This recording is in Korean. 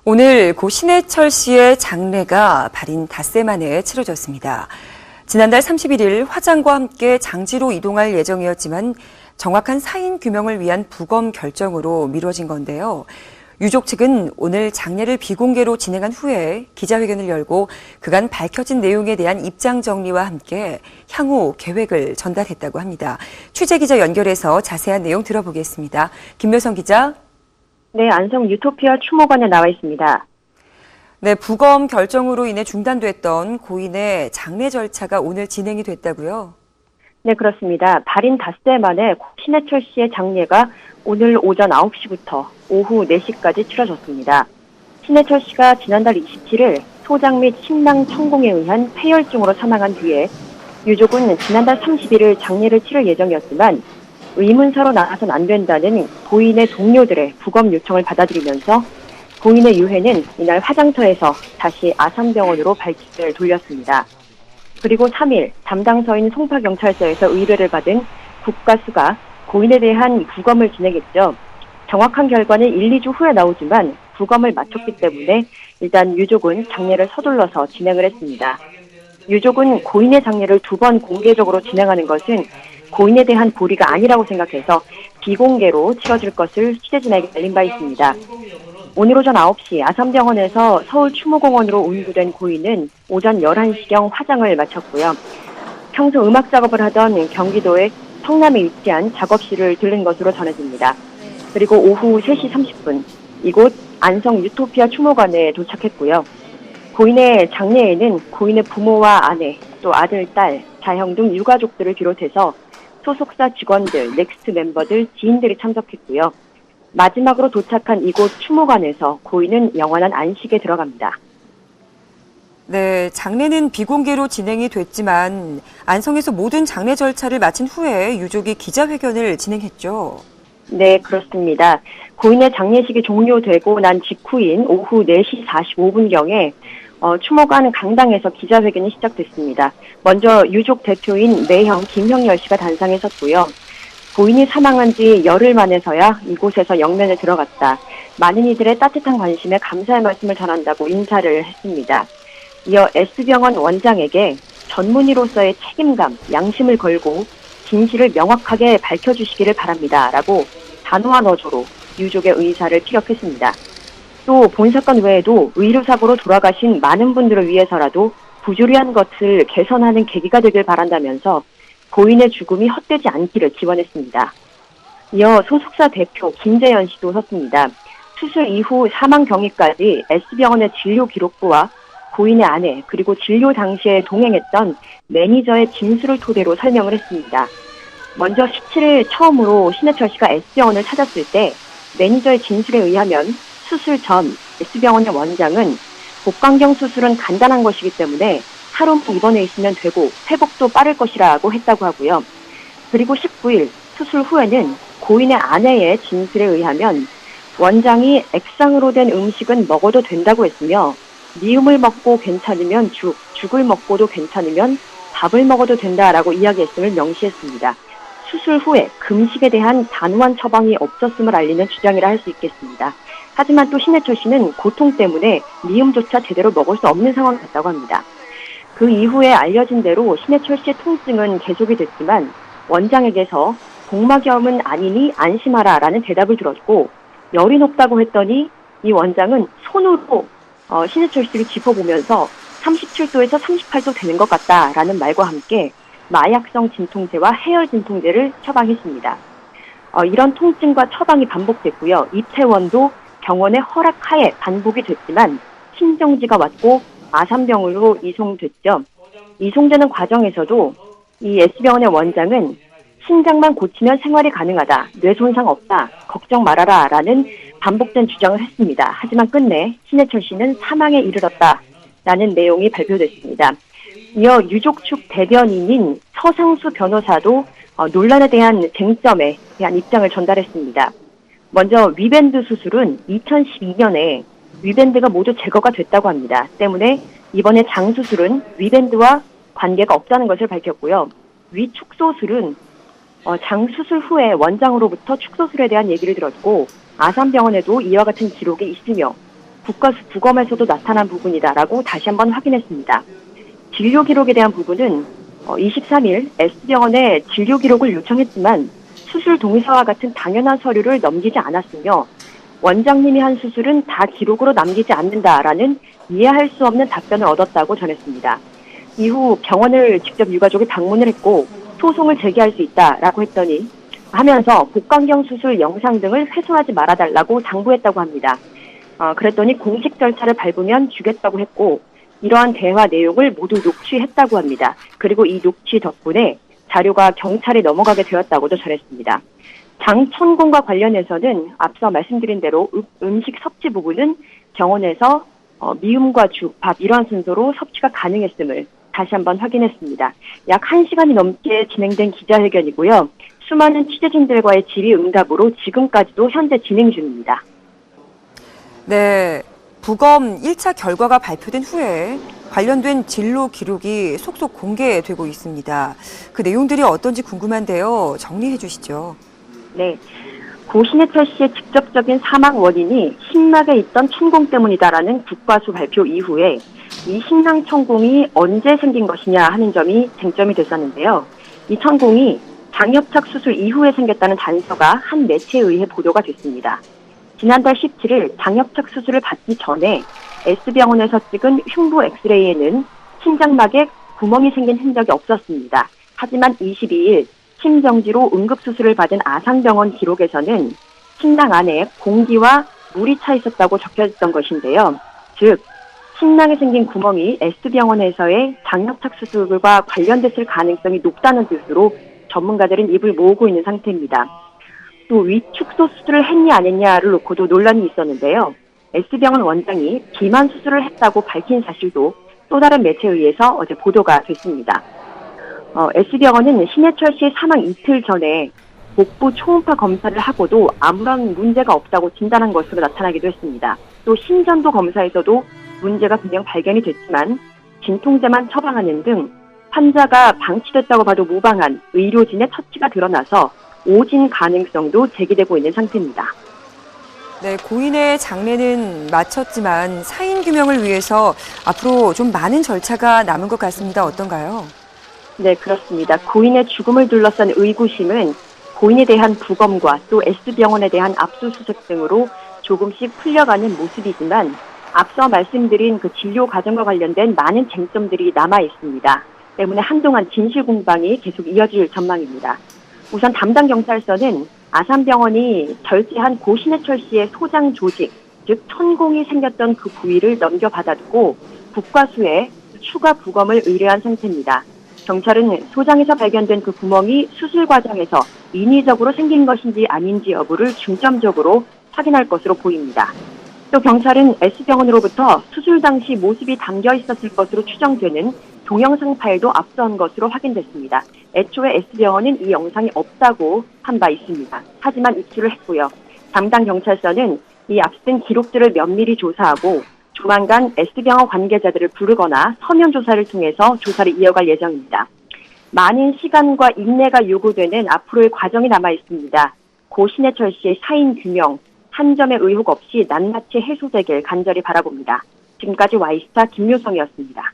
오늘 고 신해철 씨의 장례가 발인 닷새 만에 치러졌습니다. 지난달 31일 화장과 함께 장지로 이동할 예정이었지만 정확한 사인 규명을 위한 부검 결정으로 미뤄진 건데요. 유족 측은 오늘 장례를 비공개로 진행한 후에 기자회견을 열고 그간 밝혀진 내용에 대한 입장 정리와 함께 향후 계획을 전달했다고 합니다. 취재기자 연결해서 자세한 내용 들어보겠습니다. 김묘성 기자. 네, 안성 유토피아 추모관에 나와 있습니다. 네, 부검 결정으로 인해 중단됐던 고인의 장례 절차가 오늘 진행이 됐다고요? 네, 그렇습니다. 발인 닷새 만에 신해철 씨의 장례가 오늘 오전 9시부터 오후 4시까지 치러졌습니다. 신해철 씨가 지난달 27일 소장 및 신랑 천공에 의한 폐혈증으로 사망한 뒤에 유족은 지난달 31일 장례를 치를 예정이었지만 의문사로 나가선 안 된다는 고인의 동료들의 부검 요청을 받아들이면서 고인의 유해는 이날 화장터에서 다시 아산병원으로 발길을 돌렸습니다. 그리고 3일 담당서인 송파경찰서에서 의뢰를 받은 국가수가 고인에 대한 부검을 진행했죠. 정확한 결과는 1, 2주 후에 나오지만 부검을 마쳤기 때문에 일단 유족은 장례를 서둘러서 진행을 했습니다. 유족은 고인의 장례를 2번 공개적으로 진행하는 것은 고인에 대한 고리가 아니라고 생각해서 비공개로 치러질 것을 취재진에게 알린 바 있습니다. 오늘 오전 9시 아산병원에서 서울 추모공원으로 운구된 고인은 오전 11시경 화장을 마쳤고요. 평소 음악 작업을 하던 경기도의 성남에 위치한 작업실을 들른 것으로 전해집니다. 그리고 오후 3시 30분 이곳 안성 유토피아 추모관에 도착했고요. 고인의 장례에는 고인의 부모와 아내, 또 아들, 딸, 자형 등 유가족들을 비롯해서 소속사 직원들, 넥스트 멤버들, 지인들이 참석했고요. 마지막으로 도착한 이곳 추모관에서 고인은 영원한 안식에 들어갑니다. 네, 장례는 비공개로 진행이 됐지만 안성에서 모든 장례 절차를 마친 후에 유족이 기자회견을 진행했죠. 네, 그렇습니다. 고인의 장례식이 종료되고 난 직후인 오후 4시 45분경에 추모관 강당에서 기자회견이 시작됐습니다. 먼저 유족 대표인 매형 김형열 씨가 단상에 섰고요. 고인이 사망한 지 열흘 만에서야 이곳에서 영면에 들어갔다. 많은 이들의 따뜻한 관심에 감사의 말씀을 전한다고 인사를 했습니다. 이어 S병원 원장에게 전문의로서의 책임감, 양심을 걸고 진실을 명확하게 밝혀주시기를 바랍니다. 라고 단호한 어조로 유족의 의사를 피력했습니다. 또 본 사건 외에도 의료사고로 돌아가신 많은 분들을 위해서라도 부조리한 것을 개선하는 계기가 되길 바란다면서 고인의 죽음이 헛되지 않기를 기원했습니다. 이어 소속사 대표 김재현 씨도 섰습니다. 수술 이후 사망 경위까지 S병원의 진료 기록부와 고인의 아내 그리고 진료 당시에 동행했던 매니저의 진술을 토대로 설명을 했습니다. 먼저 17일 처음으로 신해철 씨가 S병원을 찾았을 때 매니저의 진술에 의하면 수술 전 S병원의 원장은 복강경 수술은 간단한 것이기 때문에 하루 입원해 있으면 되고 회복도 빠를 것이라고 했다고 하고요. 그리고 19일 수술 후에는 고인의 아내의 진술에 의하면 원장이 액상으로 된 음식은 먹어도 된다고 했으며 미음을 먹고 괜찮으면 죽을 먹고도 괜찮으면 밥을 먹어도 된다라고 이야기했음을 명시했습니다. 수술 후에 금식에 대한 단호한 처방이 없었음을 알리는 주장이라 할 수 있겠습니다. 하지만 또 신해철 씨는 고통 때문에 미음조차 제대로 먹을 수 없는 상황이었다고 합니다. 그 이후에 알려진 대로 신해철 씨의 통증은 계속이 됐지만 원장에게서 복막염은 아니니 안심하라라는 대답을 들었고 열이 높다고 했더니 이 원장은 손으로 신해철 씨를 짚어보면서 37도에서 38도 되는 것 같다라는 말과 함께 마약성 진통제와 해열 진통제를 처방했습니다. 이런 통증과 처방이 반복됐고요. 입퇴원도 병원의 허락하에 반복이 됐지만 신정지가 왔고 아산병원으로 이송됐죠. 이송되는 과정에서도 이 S병원의 원장은 신장만 고치면 생활이 가능하다, 뇌 손상 없다, 걱정 말아라 라는 반복된 주장을 했습니다. 하지만 끝내 신해철 씨는 사망에 이르렀다라는 내용이 발표됐습니다. 이어 유족 측 대변인인 서상수 변호사도 논란에 대한 쟁점에 대한 입장을 전달했습니다. 먼저 위밴드 수술은 2012년에 위밴드가 모두 제거가 됐다고 합니다. 때문에 이번에 장수술은 위밴드와 관계가 없다는 것을 밝혔고요. 위축소술은 장수술 후에 원장으로부터 축소술에 대한 얘기를 들었고 아산병원에도 이와 같은 기록이 있으며 국가수 부검에서도 나타난 부분이다라고 다시 한번 확인했습니다. 진료 기록에 대한 부분은 23일 S병원에 진료 기록을 요청했지만 수술 동의서와 같은 당연한 서류를 넘기지 않았으며 원장님이 한 수술은 다 기록으로 남기지 않는다라는 이해할 수 없는 답변을 얻었다고 전했습니다. 이후 병원을 직접 유가족이 방문을 했고 소송을 제기할 수 있다라고 하면서 복강경 수술 영상 등을 훼손하지 말아달라고 당부했다고 합니다. 그랬더니 공식 절차를 밟으면 주겠다고 했고 이러한 대화 내용을 모두 녹취했다고 합니다. 그리고 이 녹취 덕분에 자료가 경찰에 넘어가게 되었다고도 전했습니다. 장천공과 관련해서는 앞서 말씀드린 대로 음식 섭취 부분은 병원에서 미음과 죽, 밥 이러한 순서로 섭취가 가능했음을 다시 한번 확인했습니다. 약 1시간이 넘게 진행된 기자회견이고요. 수많은 취재진들과의 질의응답으로 지금까지도 현재 진행 중입니다. 네, 부검 1차 결과가 발표된 후에 관련된 진로 기록이 속속 공개되고 있습니다. 그 내용들이 어떤지 궁금한데요. 정리해 주시죠. 네, 고 신해철 씨의 직접적인 사망 원인이 신막에 있던 천공 때문이다라는 국과수 발표 이후에 이 신랑 천공이 언제 생긴 것이냐 하는 점이 쟁점이 됐었는데요. 이 천공이 장협착 수술 이후에 생겼다는 단서가 한 매체에 의해 보도가 됐습니다. 지난달 17일 장협착 수술을 받기 전에 S병원에서 찍은 흉부 엑스레이에는 심장막에 구멍이 생긴 흔적이 없었습니다. 하지만 22일 심정지로 응급수술을 받은 아산병원 기록에서는 신랑 안에 공기와 물이 차 있었다고 적혀있던 것인데요. 즉, 신랑에 생긴 구멍이 S병원에서의 장협착 수술과 관련됐을 가능성이 높다는 뜻으로 전문가들은 입을 모으고 있는 상태입니다. 또 위축소 수술을 했냐 안 했냐를 놓고도 논란이 있었는데요. S병원 원장이 비만 수술을 했다고 밝힌 사실도 또 다른 매체에 의해서 어제 보도가 됐습니다. S병원은 신해철 씨의 사망 이틀 전에 복부 초음파 검사를 하고도 아무런 문제가 없다고 진단한 것으로 나타나기도 했습니다. 또 심전도 검사에서도 문제가 분명 발견이 됐지만 진통제만 처방하는 등 환자가 방치됐다고 봐도 무방한 의료진의 처치가 드러나서 오진 가능성도 제기되고 있는 상태입니다. 네, 고인의 장례는 마쳤지만 사인 규명을 위해서 앞으로 좀 많은 절차가 남은 것 같습니다. 어떤가요? 네, 그렇습니다. 고인의 죽음을 둘러싼 의구심은 고인에 대한 부검과 또 S병원에 대한 압수수색 등으로 조금씩 풀려가는 모습이지만 앞서 말씀드린 그 진료 과정과 관련된 많은 쟁점들이 남아 있습니다. 때문에 한동안 진실 공방이 계속 이어질 전망입니다. 우선 담당 경찰서는 아산병원이 결재한 고 신해철 씨의 소장 조직, 즉 천공이 생겼던 그 부위를 넘겨받았고 국과수에 추가 부검을 의뢰한 상태입니다. 경찰은 소장에서 발견된 그 구멍이 수술 과정에서 인위적으로 생긴 것인지 아닌지 여부를 중점적으로 확인할 것으로 보입니다. 또 경찰은 S병원으로부터 수술 당시 모습이 담겨 있었을 것으로 추정되는 동영상 파일도 압수한 것으로 확인됐습니다. 애초에 S병원은 이 영상이 없다고 한 바 있습니다. 하지만 입수를 했고요. 담당 경찰서는 이 압수된 기록들을 면밀히 조사하고 조만간 S병원 관계자들을 부르거나 서면 조사를 통해서 조사를 이어갈 예정입니다. 많은 시간과 인내가 요구되는 앞으로의 과정이 남아 있습니다. 고 신해철 씨의 사인 규명, 한 점의 의혹 없이 낱낱이 해소되길 간절히 바라봅니다. 지금까지 Y스타 김효성이었습니다.